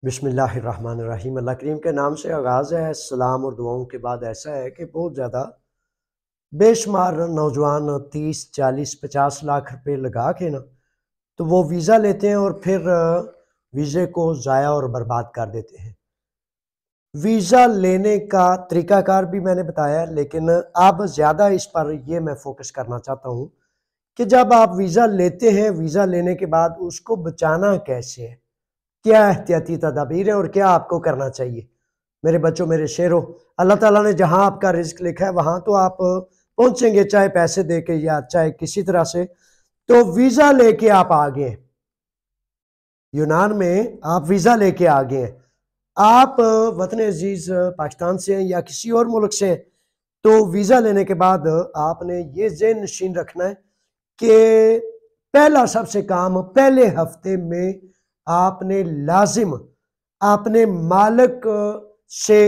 बिस्मिल्लाहिर्रहमानिर्रहीम। अल्लाह करीम के नाम से आगाज़ है। सलाम और दुआओं के बाद ऐसा है कि बहुत ज़्यादा बेशुमार नौजवान 30, 40, 50 लाख रुपए लगा के ना तो वो वीज़ा लेते हैं और फिर वीज़े को ज़ाया और बर्बाद कर देते हैं। वीज़ा लेने का तरीकाकार भी मैंने बताया है, लेकिन अब ज़्यादा इस पर ये मैं फोकस करना चाहता हूँ कि जब आप वीज़ा लेते हैं, वीज़ा लेने के बाद उसको बचाना कैसे है, क्या एहतियाती तदाबीर है और क्या आपको करना चाहिए। मेरे बच्चों, मेरे शेरों, अल्लाह ताला ने जहां आपका रिज्क लिखा है वहां तो आप पहुंचेंगे, चाहे पैसे दे के या चाहे किसी तरह से। तो वीज़ा लेके आप आ गए, यूनान में आप वीज़ा लेके आ गए हैं, आप वतन अजीज पाकिस्तान से हैं या किसी और मुल्क से हैं, तो वीज़ा लेने के बाद आपने ये ज़हन नशीन रखना है कि पहला सबसे काम, पहले हफ्ते में आपने लाजिम अपने मालिक से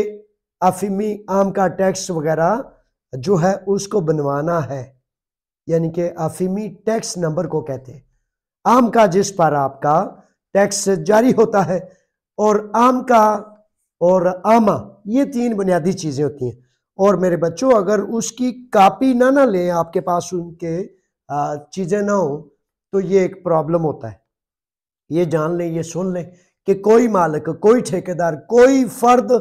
अफीमी आम का टैक्स वगैरह जो है उसको बनवाना है। यानी कि अफीमी टैक्स नंबर को कहते हैं, आम का जिस पर आपका टैक्स जारी होता है। और आम का और आमा, ये तीन बुनियादी चीज़ें होती हैं। और मेरे बच्चों, अगर उसकी कापी ना लें, आपके पास उनके चीज़ें ना हो, तो ये एक प्रॉब्लम होता है। ये जान लें, ये सुन लें कि कोई मालिक, कोई ठेकेदार, कोई फर्द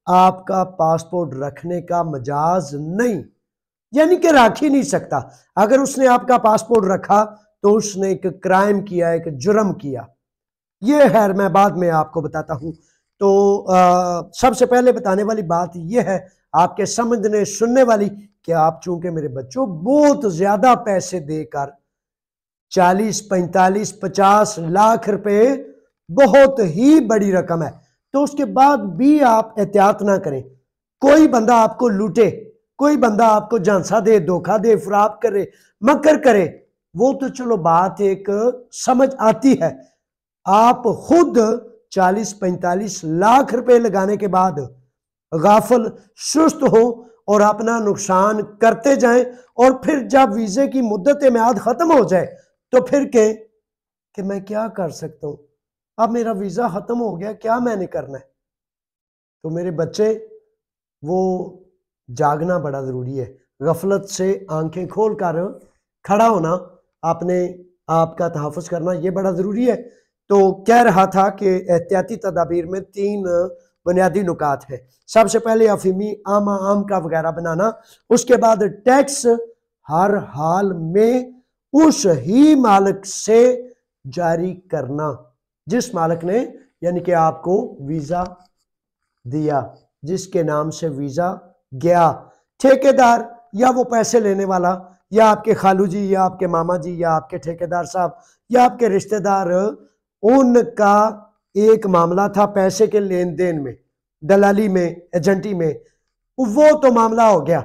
आपका पासपोर्ट रखने का मजाज नहीं, यानी कि रख ही नहीं सकता। अगर उसने आपका पासपोर्ट रखा तो उसने एक क्राइम किया, एक जुर्म किया। ये खैर मैं बाद में आपको बताता हूं। तो सबसे पहले बताने वाली बात यह है, आपके समझने सुनने वाली, कि आप चूंकि मेरे बच्चों बहुत ज्यादा पैसे देकर 40, 45, 50 लाख रुपए बहुत ही बड़ी रकम है, तो उसके बाद भी आप एहतियात ना करें। कोई बंदा आपको लूटे, कोई बंदा आपको झांसा दे, धोखा दे, फराब करे, मकर करे, वो तो चलो बात एक समझ आती है। आप खुद 40, 45 लाख रुपए लगाने के बाद गाफिल, सुस्त हो और अपना नुकसान करते जाएं, और फिर जब वीजे की मुद्दत म्याद खत्म हो जाए तो फिर के कि मैं क्या कर सकता हूं, अब मेरा वीजा खत्म हो गया, क्या मैंने करना है। तो मेरे बच्चे, वो जागना बड़ा जरूरी है। गफलत से आंखें खोल कर खड़ा होना, अपने आप का तहफ़्फ़ुज़ करना, ये बड़ा जरूरी है। तो कह रहा था कि एहतियाती तदाबीर में तीन बुनियादी नुकात है। सबसे पहले अफीमी आम का वगैरह बनाना, उसके बाद टैक्स हर हाल में उस ही मालिक से जारी करना जिस मालिक ने, यानी कि आपको वीजा दिया, जिसके नाम से वीजा गया। ठेकेदार या वो पैसे लेने वाला, या आपके खालू जी, या आपके मामा जी, या आपके ठेकेदार साहब, या आपके रिश्तेदार, उनका एक मामला था पैसे के लेन देन में, दलाली में, एजेंटी में, वो तो मामला हो गया।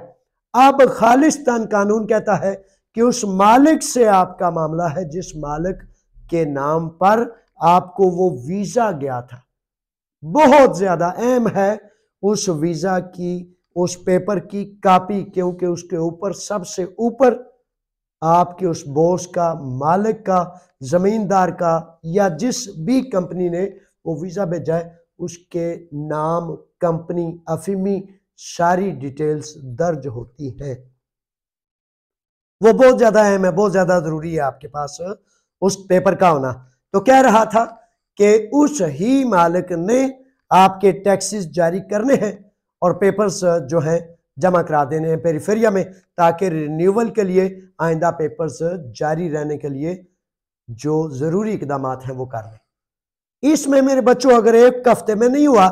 अब खालिस्तान कानून कहता है कि उस मालिक से आपका मामला है जिस मालिक के नाम पर आपको वो वीजा गया था। बहुत ज्यादा अहम है उस वीजा की, उस पेपर की कापी, क्योंकि उसके ऊपर सबसे ऊपर आपके उस बॉस का, मालिक का, जमींदार का, या जिस भी कंपनी ने वो वीजा भेजा है उसके नाम, कंपनी, अफीमी, सारी डिटेल्स दर्ज होती हैं। वो बहुत ज्यादा अहम है, बहुत ज्यादा जरूरी है आपके पास उस पेपर का होना। तो कह रहा था कि उस ही मालिक ने आपके टैक्सेस जारी करने हैं और पेपर्स जो हैं जमा करा देने हैं पेरिफेरिया में, ताकि रिन्यूअल के लिए, आइंदा पेपर्स जारी रहने के लिए जो जरूरी इकदाम हैं वो कर लें। इसमें मेरे बच्चों, अगर एक हफ्ते में नहीं हुआ,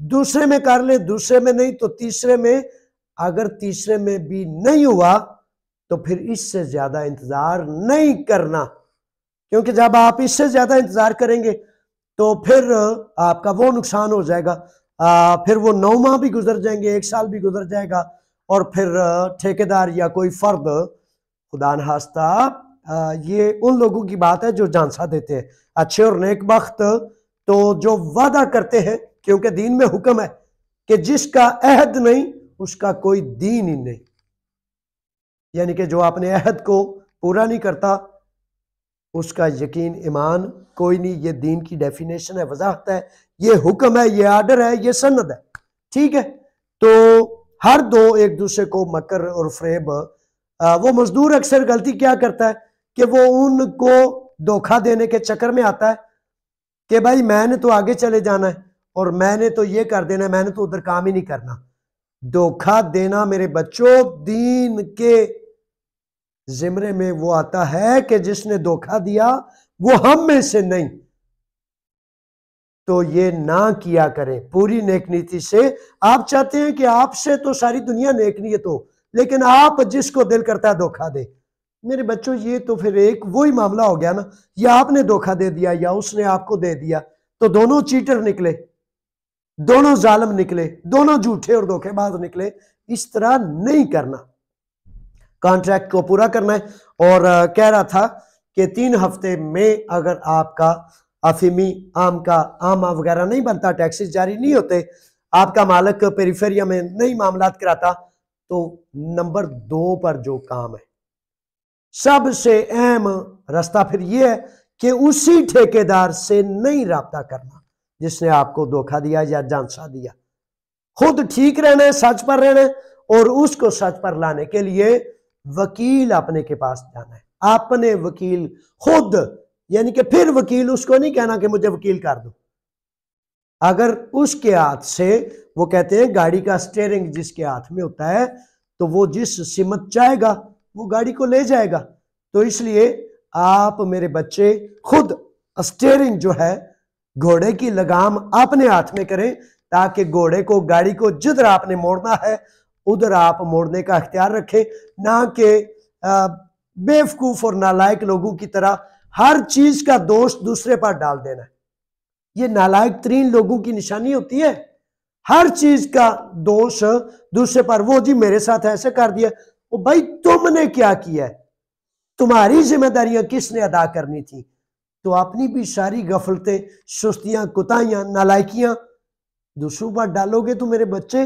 दूसरे में कर ले, दूसरे में नहीं तो तीसरे में, अगर तीसरे में भी नहीं हुआ तो फिर इससे ज्यादा इंतजार नहीं करना, क्योंकि जब आप इससे ज्यादा इंतजार करेंगे तो फिर आपका वो नुकसान हो जाएगा। फिर वो 9 माह भी गुजर जाएंगे, 1 साल भी गुजर जाएगा, और फिर ठेकेदार या कोई फर्द, खुदा न खास्ता, ये उन लोगों की बात है जो झांसा देते हैं, अच्छे और नेक बख्त, तो जो वादा करते हैं, क्योंकि दीन में हुक्म है कि जिसका अहद नहीं उसका कोई दीन ही नहीं। यानी कि जो अपने अहद को पूरा नहीं करता, उसका यकीन ईमान कोई नहीं। ये दीन की डेफिनेशन है, वजाहत है, ये हुक्म है, ये आर्डर है, ये सनद है। ठीक है, तो हर दो एक दूसरे को मकर और फ्रेब। वो मजदूर अक्सर गलती क्या करता है कि वो उनको धोखा देने के चक्कर में आता है कि भाई मैंने तो आगे चले जाना है और मैंने तो ये कर देना है, मैंने तो उधर काम ही नहीं करना। धोखा देना मेरे बच्चों दीन के जिम्रे में वो आता है कि जिसने धोखा दिया वो हम में से नहीं। तो ये ना किया करें पूरी नेक नीति से। आप चाहते हैं कि आपसे तो सारी दुनिया नेक नीयत हो, लेकिन आप जिसको दिल करता है धोखा दे। मेरे बच्चों ये तो फिर एक वही मामला हो गया ना, या आपने धोखा दे दिया या उसने आपको दे दिया, तो दोनों चीटर निकले, दोनों जालिम निकले, दोनों झूठे और धोखेबाज निकले। इस तरह नहीं करना, कॉन्ट्रैक्ट को पूरा करना है। और कह रहा था कि 3 हफ्ते में अगर आपका अफीमी आमा वगैरह नहीं बनता, टैक्सेस जारी नहीं होते, आपका मालिक पेरिफेरिया में नहीं मामलात कराता, तो नंबर 2 पर जो काम है सबसे अहम रास्ता फिर यह है कि उसी ठेकेदार से नहीं राब्ता करना जिसने आपको धोखा दिया या झांसा दिया। खुद ठीक रहना है, सच पर रहना है, और उसको सच पर लाने के लिए वकील अपने के पास जाना है। अपने वकील खुद, यानी कि फिर वकील उसको नहीं कहना कि मुझे वकील कर दो। अगर उसके हाथ से, वो कहते हैं गाड़ी का स्टीयरिंग जिसके हाथ में होता है तो वो जिस सिमत चाहेगा वो गाड़ी को ले जाएगा। तो इसलिए आप मेरे बच्चे खुद स्टीयरिंग जो है, घोड़े की लगाम अपने हाथ में करें, ताकि घोड़े को, गाड़ी को जिधर आपने मोड़ना है उधर आप मोड़ने का इख्तियार रखें, ना कि बेवकूफ और नालायक लोगों की तरह हर चीज का दोष दूसरे पर डाल देना है। ये नालायक तरीन लोगों की निशानी होती है, हर चीज का दोष दूसरे पर। वो जी मेरे साथ ऐसे कर दिया, वो भाई तुमने क्या किया है, तुम्हारी जिम्मेदारियां किसने अदा करनी थी। तो अपनी भी सारी गफलतें, सुस्तियां, कुताहियां, नालायकियां दूसरों पर डालोगे तो मेरे बच्चे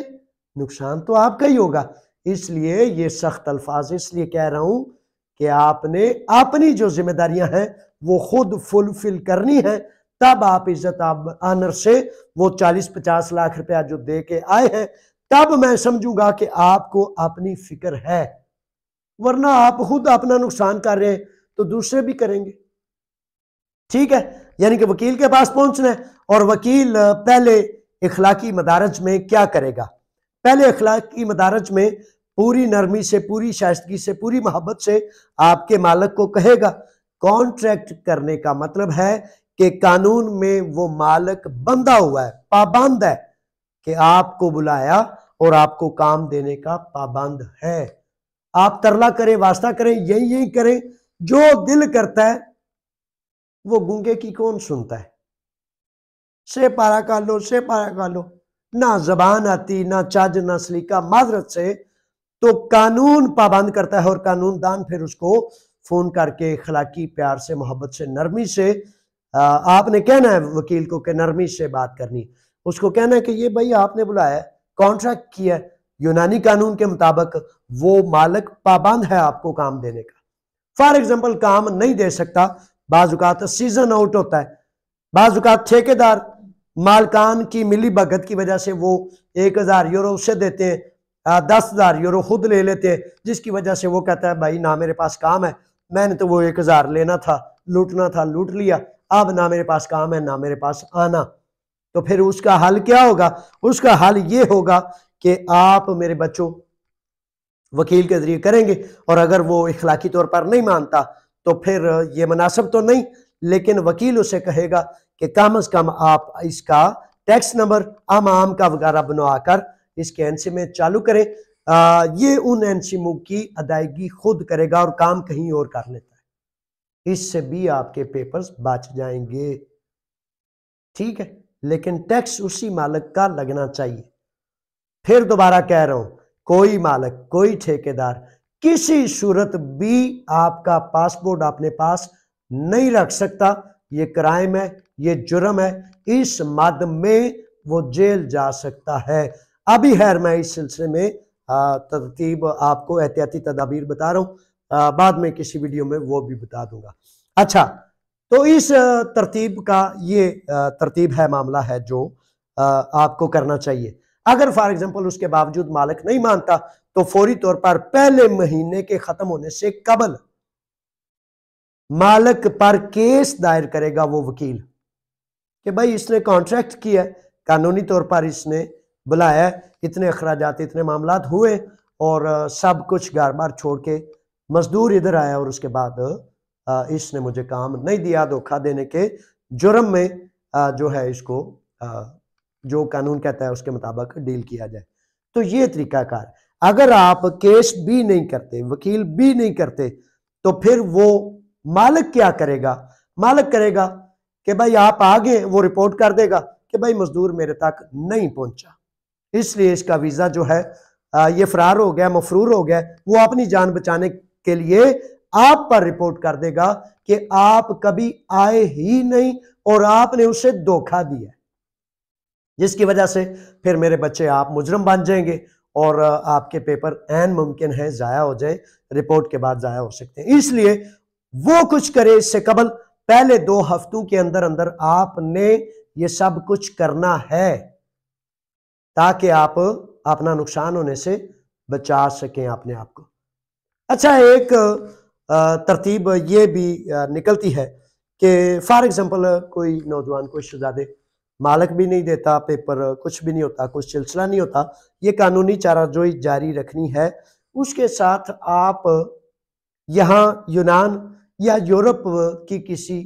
नुकसान तो आपका ही होगा। इसलिए ये सख्त अल्फाज इसलिए कह रहा हूं कि आपने अपनी जो जिम्मेदारियां हैं वो खुद फुलफिल करनी है। तब आप इज्जत आनर से वो 40-50 लाख रुपया जो दे के आए हैं, तब मैं समझूंगा कि आपको अपनी फिक्र है। वरना आप खुद अपना नुकसान कर रहे हैं तो दूसरे भी करेंगे। ठीक है, यानी कि वकील के पास पहुंचना है। और वकील पहले इखलाकी मदारज में क्या करेगा, पहले इखलाकी मदारज में पूरी नरमी से, पूरी शाइस्तगी से, पूरी मोहब्बत से आपके मालिक को कहेगा। कॉन्ट्रैक्ट करने का मतलब है कि कानून में वो मालिक बंधा हुआ है, पाबंद है कि आपको बुलाया और आपको काम देने का पाबंद है। आप तरला करें, वास्ता करें, यही करें, जो दिल करता है। वो गूंगे की कौन सुनता है, से पारा कर लो, से पारा कर लो, ना जबान आती, ना चज, ना सलीका, माजरत से। तो कानून पाबंद करता है और कानूनदान फिर उसको फोन करके इखलाकी प्यार से, मोहब्बत से, नरमी से, आपने कहना है वकील को कि नरमी से बात करनी, उसको कहना है कि ये भाई आपने बुलाया, कॉन्ट्रैक्ट किया, यूनानी कानून के मुताबिक वो मालिक पाबंद है आपको काम देने का। फॉर एग्जाम्पल काम नहीं दे सकता, बाजुकात सीजन आउट होता है, बाजुकात ठेकेदार मालकान की मिली भगत की वजह से वो 1000 यूरो उससे देते हैं, 10,000 यूरो खुद ले लेते हैं, जिसकी वजह से वो कहता है भाई ना मेरे पास काम है, मैंने तो वो 1000 लेना था, लूटना था, लूट लिया, अब ना मेरे पास काम है ना मेरे पास आना। तो फिर उसका हल क्या होगा, उसका हल ये होगा कि आप मेरे बच्चों वकील के जरिए करेंगे। और अगर वो इखलाकी तौर पर नहीं मानता तो फिर ये मुनासिब तो नहीं, लेकिन वकील उसे कहेगा कि कम अज कम आप इसका टैक्स नंबर आम का वगैरह बनवाकर इसके एनसी में चालू करें। ये उन एनसीमों की अदायगी खुद करेगा और काम कहीं और कर लेता है, इससे भी आपके पेपर्स बच जाएंगे। ठीक है, लेकिन टैक्स उसी मालिक का लगना चाहिए। फिर दोबारा कह रहा हूं, कोई मालिक, कोई ठेकेदार किसी सूरत भी आपका पासपोर्ट अपने पास नहीं रख सकता। ये क्राइम है, ये जुर्म है, इस मद में वो जेल जा सकता है। अभी खैर मैं इस सिलसिले में तरतीब आपको एहतियाती तदाबीर बता रहा हूं, बाद में किसी वीडियो में वो भी बता दूंगा। अच्छा, तो इस तरतीब का ये तरतीब है, मामला है जो आपको करना चाहिए। अगर फॉर एग्जांपल उसके बावजूद मालिक नहीं मानता तो फौरी तौर पर पहले महीने के खत्म होने से कबल मालिक पर केस दायर करेगा वो वकील कि भाई इसने कॉन्ट्रैक्ट किया, कानूनी तौर पर इसने बुलाया, इतने अखराजात इतने मामलात हुए और सब कुछ घर बार छोड़ के मजदूर इधर आया और उसके बाद इसने मुझे काम नहीं दिया, धोखा देने के जुर्म में जो है इसको जो कानून कहता है उसके मुताबिक डील किया जाए। तो ये तरीकाकार। अगर आप केस भी नहीं करते, वकील भी नहीं करते, तो फिर वो मालिक क्या करेगा? मालिक करेगा कि भाई आप आगे, वो रिपोर्ट कर देगा कि भाई मजदूर मेरे तक नहीं पहुंचा, इसलिए इसका वीजा जो है ये फरार हो गया, मफरूर हो गया। वो अपनी जान बचाने के लिए आप पर रिपोर्ट कर देगा कि आप कभी आए ही नहीं और आपने उसे धोखा दिया, जिसकी वजह से फिर मेरे बच्चे आप मुजरम बन जाएंगे और आपके पेपर ऐन मुमकिन है जाया हो जाए, रिपोर्ट के बाद जाया हो सकते हैं। इसलिए वो कुछ करे इससे कबल पहले 2 हफ्तों के अंदर अंदर आपने ये सब कुछ करना है ताकि आप अपना नुकसान होने से बचा सकें अपने आप को। अच्छा, एक तरतीब ये भी निकलती है कि फॉर एग्जांपल कोई नौजवान को शहजादे मालिक भी नहीं देता, पेपर कुछ भी नहीं होता, कुछ सिलसिला नहीं होता, ये कानूनी चाराजोई जारी रखनी है। उसके साथ आप यहाँ यूनान या यूरोप की किसी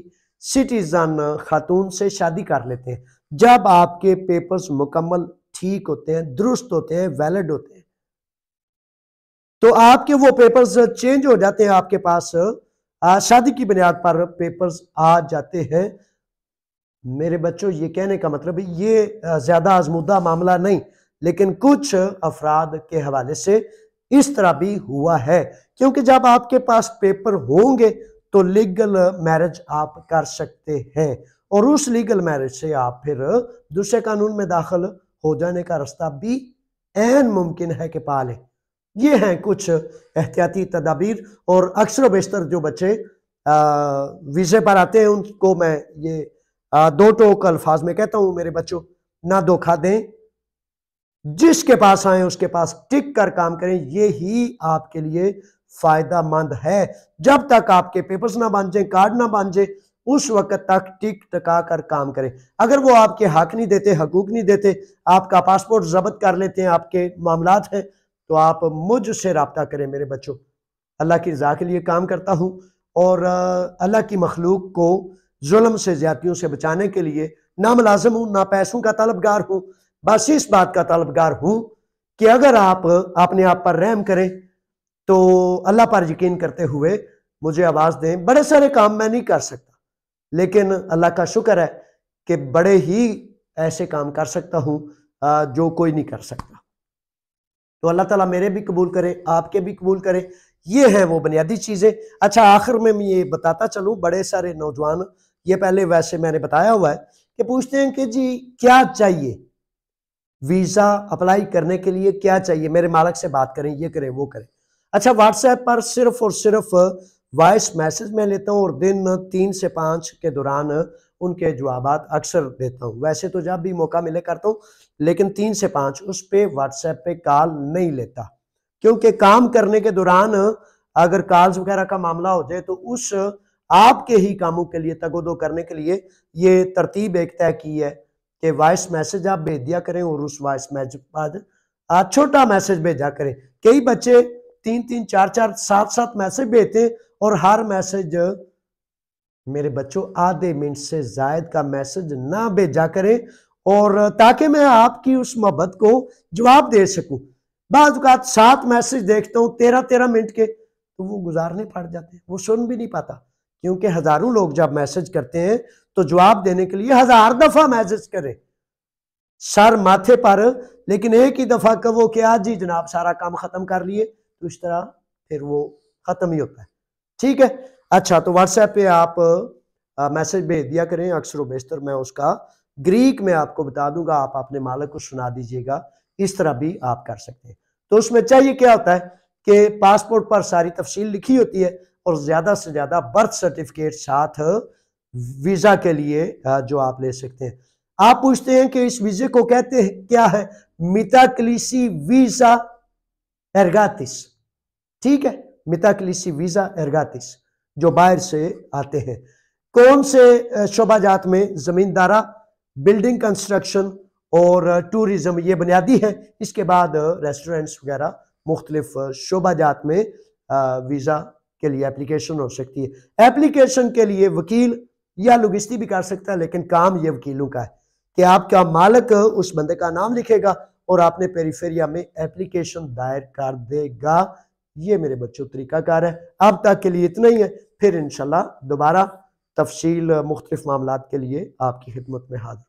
सिटीजन खातून से शादी कर लेते हैं। जब आपके पेपर्स मुकम्मल ठीक होते हैं, दुरुस्त होते हैं, वैलिड होते हैं, तो आपके वो पेपर्स चेंज हो जाते हैं, आपके पास शादी की बुनियाद पर पेपर्स आ जाते हैं। मेरे बच्चों, ये कहने का मतलब ये ज्यादा आजमूदा मामला नहीं, लेकिन कुछ अफराद के हवाले से इस तरह भी हुआ है, क्योंकि जब आपके पास पेपर होंगे तो लीगल मैरिज आप कर सकते हैं और उस लीगल मैरिज से आप फिर दूसरे कानून में दाखिल हो जाने का रास्ता भी ऐन मुमकिन है कि पा लें। ये हैं कुछ एहतियाती तदाबीर, और अक्सर बेशतर जो बच्चे वीज़े पर आते हैं उनको मैं ये 2 टोक अल्फाज में कहता हूं, मेरे बच्चों, ना धोखा दें, जिसके पास आए उसके पास टिक कर काम करें, ये ही आपके लिए फायदा मंद है। जब तक आपके पेपर्स ना बन जाए, कार्ड ना बन जाए, उस वक्त तक टिक टका कर काम करें। अगर वो आपके हक नहीं देते, हकूक नहीं देते, आपका पासपोर्ट जब्त कर लेते हैं, आपके मामलात हैं, तो आप मुझसे रब्ता करें मेरे बच्चों। अल्लाह की रज़ा के लिए काम करता हूँ और अल्लाह की मखलूक को जुल्म से, ज्यादतियों से बचाने के लिए ना मुलाजिम हूँ, ना पैसों का तलबगार हूँ, बस इस बात का तलबगार हूँ कि अगर आप अपने आप पर रहम करें तो अल्लाह पर यकीन करते हुए मुझे आवाज दें। बड़े सारे काम मैं नहीं कर सकता, लेकिन अल्लाह का शुक्र है कि बड़े ही ऐसे काम कर सकता हूँ जो कोई नहीं कर सकता। तो अल्लाह ताला मेरे भी कबूल करे, आपके भी कबूल करे। ये हैं वो बुनियादी चीज़ें। अच्छा, आखिर में मैं ये बताता चलूँ, बड़े सारे नौजवान, ये पहले वैसे मैंने बताया हुआ है, कि पूछते हैं कि जी क्या चाहिए, वीज़ा अप्लाई करने के लिए क्या चाहिए, मेरे मालिक से बात करें, ये करें, वो करें। अच्छा, व्हाट्सएप पर सिर्फ और सिर्फ वॉइस मैसेज में लेता हूँ और दिन 3 से 5 के दौरान उनके जवाबात अक्सर देता हूँ। वैसे तो जब भी मौका मिले करता हूँ, लेकिन 3 से 5 उस पे व्हाट्सएप पे कॉल नहीं लेता, क्योंकि काम करने के दौरान अगर कॉल्स वगैरह का मामला हो जाए तो उस आपके ही कामों के लिए तगोदो करने के लिए ये तरतीब एक तय की है कि वॉइस मैसेज आप भेज दिया करें और उस वॉइस मैसेज बाद छोटा मैसेज भेजा करें। कई बच्चे 3-3, 4-4, 7-7 मैसेज भेजते हैं और हर मैसेज, मेरे बच्चों, आधे मिनट से जायद का मैसेज ना भेजा करें, और ताकि मैं आपकी उस मोहब्बत को जवाब दे सकूं। बाद औक़ात 7 मैसेज देखता हूं 13-13 मिनट के, तो वो गुजारने पड़ जाते हैं, वो सुन भी नहीं पाता, क्योंकि हजारों लोग जब मैसेज करते हैं तो जवाब देने के लिए 1000 दफा मैसेज करें, सर माथे पर, लेकिन एक ही दफा कहो कि आज जी जनाब सारा काम खत्म कर लिए, तो इस तरह फिर वो खत्म ही होता है। ठीक है। अच्छा, तो व्हाट्सएप पे आप मैसेज भेज दिया करें, अक्सर बेशतर मैं उसका ग्रीक में आपको बता दूंगा, आप अपने मालिक को सुना दीजिएगा, इस तरह भी आप कर सकते हैं। तो उसमें चाहिए क्या होता है कि पासपोर्ट पर सारी तफसील लिखी होती है और ज़्यादा से ज़्यादा बर्थ सर्टिफिकेट साथ वीज़ा के लिए जो आप ले सकते हैं। आप पूछते हैं कि इस वीज़े को कहते हैं क्या है? मिताक्लिसी वीज़ा एरगातिस। ठीक है, मिताक्लिसी वीज़ा एरगातिस जो बाहर से आते हैं। कौन से शोबाजात में? ज़मींदारा, बिल्डिंग कंस्ट्रक्शन और टूरिज्म, ये बुनियादी है। इसके बाद रेस्टोरेंट्स वगैरह मुख्तलिफ शोबाजात में वीज़ा के लिए एप्लीकेशन हो सकती है। एप्लीकेशन के लिए वकील या लुगिस्ती भी कर सकता है, लेकिन काम ये वकीलों का है कि आपका मालिक उस बंदे का नाम लिखेगा और आपने पेरीफेरिया में एप्लीकेशन दायर कर देगा। ये मेरे बच्चों तरीकाकार है। अब तक के लिए इतना ही है, फिर इंशाल्लाह दोबारा तफसील मुख्तलिफ मामलात के लिए आपकी खिदमत में हाजिर।